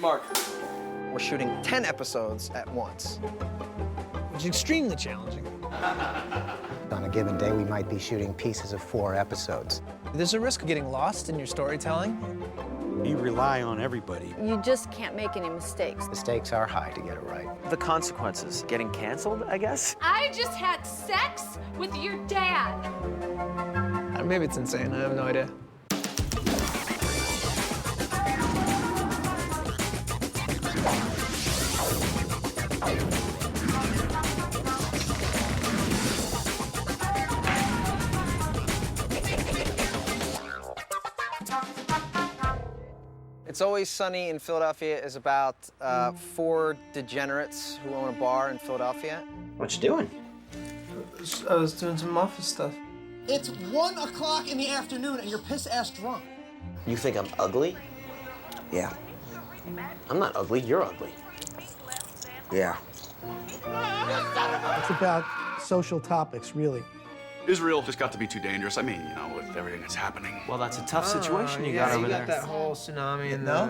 Mark. We're shooting 10 episodes at once. Which is extremely challenging. On a given day, we might be shooting pieces of 4 episodes. There's a risk of getting lost in your storytelling. You rely on everybody. You just can't make any mistakes. The stakes are high to get it right. The consequences, getting canceled, I guess? I just had sex with your dad. Maybe it's insane, I have no idea. It's Always Sunny in Philadelphia is about 4 degenerates who own a bar in Philadelphia. What you doing? I was doing some office stuff. It's 1 o'clock in the afternoon and you're piss-ass drunk. You think I'm ugly? Yeah. I'm not ugly, you're ugly. Yeah. It's about social topics, really. Israel just got to be too dangerous. I mean, you know, with everything that's happening. Well, that's a tough situation you got over there. that whole tsunami and No?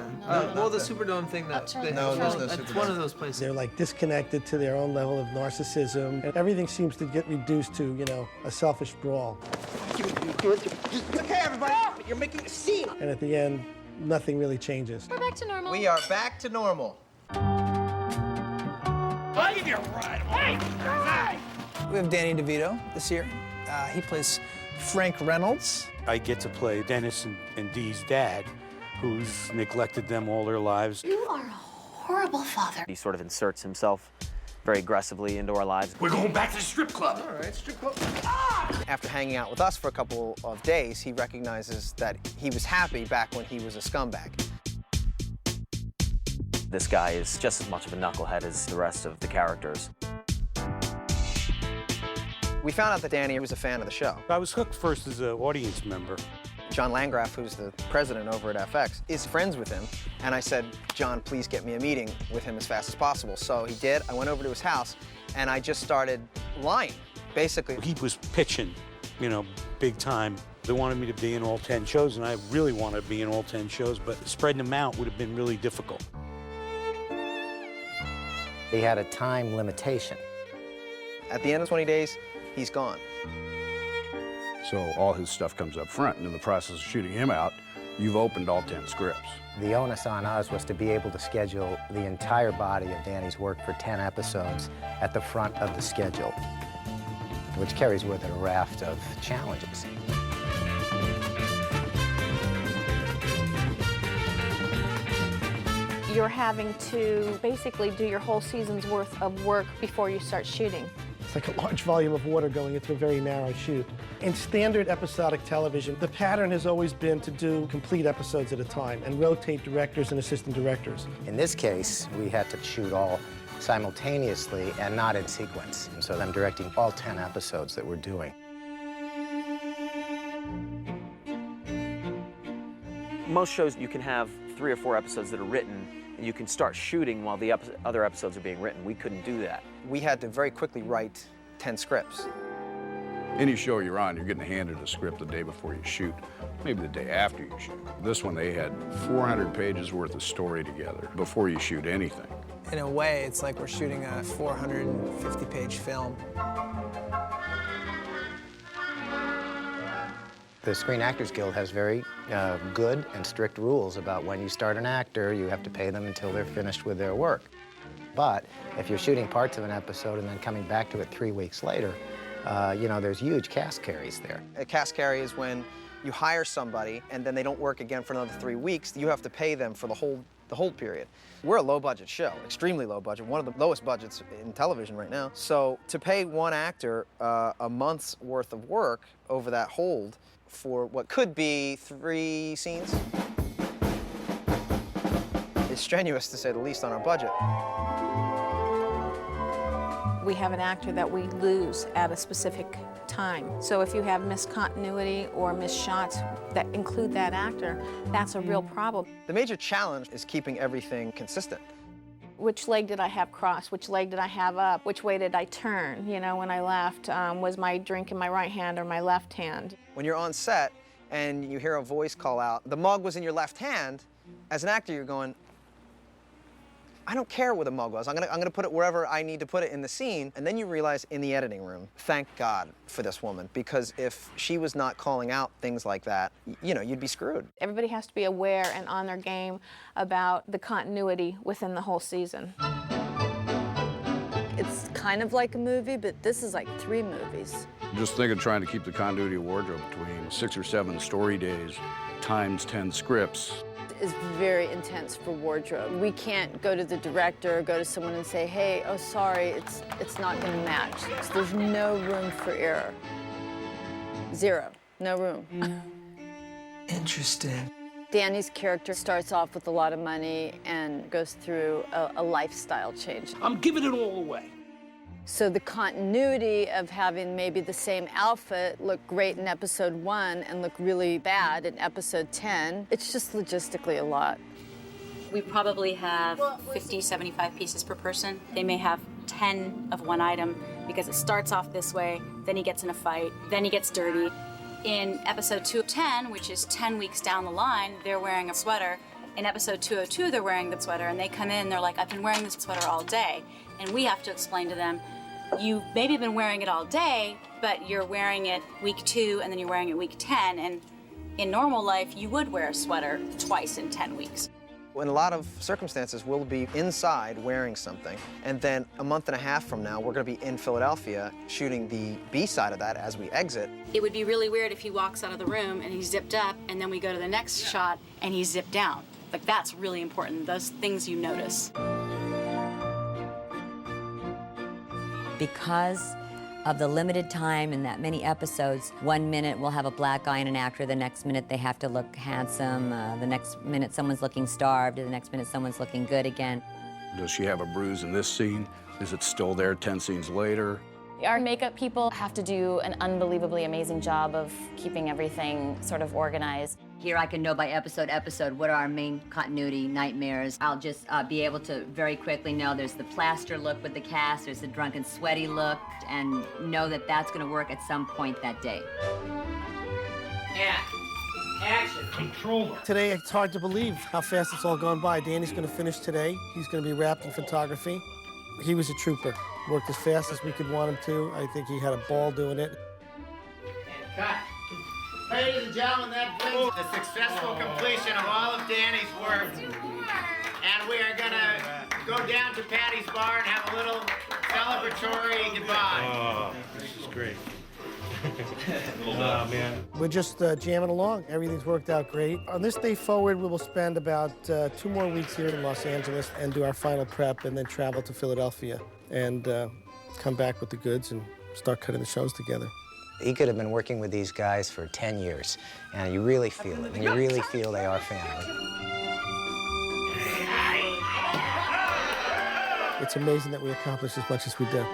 well, the Superdome thing. That No, there's no it's Superdome. one of those places. They're like disconnected to their own level of narcissism, and everything seems to get reduced to, you know, a selfish brawl. Okay, everybody, you're making a scene. And at the end, nothing really changes. We're back to normal. We are back to normal. We have Danny DeVito this year. He plays Frank Reynolds. I get to play Dennis and Dee's dad, who's neglected them all their lives. You are a horrible father. He sort of inserts himself very aggressively into our lives. We're going back to the strip club. All right, strip club. After hanging out with us for a couple of days, he recognizes that he was happy back when he was a scumbag. This guy is just as much of a knucklehead as the rest of the characters. We found out that Danny was a fan of the show. I was hooked first as an audience member. John Landgraf, who's the president over at FX, is friends with him. And I said, John, please get me a meeting with him as fast as possible. So he did. I went over to his house, and I just started lying, basically. He was pitching, you know, big time. They wanted me to be in all 10 shows, and I really wanted to be in all 10 shows, but spreading them out would have been really difficult. He had a time limitation. At the end of 20 days, he's gone. So all his stuff comes up front, and in the process of shooting him out, you've opened all 10 scripts. The onus on us was to be able to schedule the entire body of Danny's work for 10 episodes at the front of the schedule, which carries with it a raft of challenges. You're having to basically do your whole season's worth of work before you start shooting. It's like a large volume of water going into a very narrow shoot. In standard episodic television, the pattern has always been to do complete episodes at a time and rotate directors and assistant directors. In this case, we had to shoot all simultaneously and not in sequence. And so I'm directing all 10 episodes that we're doing. Most shows you can have 3 or 4 episodes that are written, and you can start shooting while the other episodes are being written. We couldn't do that. We had to very quickly write 10 scripts. Any show you're on, you're getting handed a script the day before you shoot, maybe the day after you shoot. This one, they had 400 pages worth of story together before you shoot anything. In a way, it's like we're shooting a 450-page film. The Screen Actors Guild has very good and strict rules about when you start an actor, you have to pay them until they're finished with their work. But if you're shooting parts of an episode and then coming back to it 3 weeks later, you know, there's huge cast carries there. A cast carry is when you hire somebody and then they don't work again for another 3 weeks. You have to pay them for the hold period. We're a low-budget show, extremely low budget, one of the lowest budgets in television right now. So to pay one actor a month's worth of work over that hold for what could be 3 scenes is strenuous, to say the least, on our budget. We have an actor that we lose at a specific time. So if you have miscontinuity or missed shots that include that actor, that's a real problem. The major challenge is keeping everything consistent. Which leg did I have crossed? Which leg did I have up? Which way did I turn? You know, when I left, was my drink in my right hand or my left hand? When you're on set and you hear a voice call out, the mug was in your left hand, as an actor you're going, I don't care where the mug was. I'm gonna put it wherever I need to put it in the scene. And then you realize in the editing room, thank God for this woman, because if she was not calling out things like that, you know, you'd be screwed. Everybody has to be aware and on their game about the continuity within the whole season. It's kind of like a movie, but this is like 3 movies. Just think of trying to keep the continuity of wardrobe between 6 or 7 story days times 10 scripts. It's very intense for wardrobe. We can't go to the director or go to someone and say, hey, oh, sorry, it's not going to match. So there's no room for error. 0, no room. Interesting. Danny's character starts off with a lot of money and goes through a lifestyle change. I'm giving it all away. So the continuity of having maybe the same outfit look great in episode 1 and look really bad in episode 10, it's just logistically a lot. We probably have 50, 75 pieces per person. They may have 10 of one item because it starts off this way, then he gets in a fight, then he gets dirty. In episode 210, which is 10 weeks down the line, they're wearing a sweater. In episode 202, they're wearing the sweater, and they come in, they're like, I've been wearing this sweater all day. And we have to explain to them, you've maybe been wearing it all day, but you're wearing it week 2, and then you're wearing it week 10, and in normal life, you would wear a sweater twice in 10 weeks. In a lot of circumstances, we'll be inside wearing something, and then a month and a half from now, we're gonna be in Philadelphia shooting the B side of that as we exit. It would be really weird if he walks out of the room and he's zipped up, and then we go to the next shot and he's zipped down. Like, that's really important, those things you notice. Because of the limited time and that many episodes, 1 minute we'll have a black eye in an actor, the next minute they have to look handsome, the next minute someone's looking starved, the next minute someone's looking good again. Does she have a bruise in this scene? Is it still there 10 scenes later? Our makeup people have to do an unbelievably amazing job of keeping everything sort of organized. Here I can know by episode what are our main continuity nightmares. I'll just be able to very quickly know there's the plaster look with the cast, there's the drunken sweaty look, and know that that's going to work at some point that day. Yeah. Action. Controller. Today, it's hard to believe how fast it's all gone by. Danny's going to finish today. He's going to be wrapped in photography. He was a trooper. Worked as fast as we could want him to. I think he had a ball doing it. And cut. Ladies and gentlemen, that brings the successful completion of all of Danny's work. And we are gonna go down to Patty's bar and have a little celebratory goodbye. Oh, this is great. Oh, man. We're just jamming along. Everything's worked out great. On this day forward, we will spend about 2 more weeks here in Los Angeles and do our final prep and then travel to Philadelphia and come back with the goods and start cutting the shows together. He could have been working with these guys for 10 years, and you really feel it, and you really feel they are family. It's amazing that we accomplished as much as we did.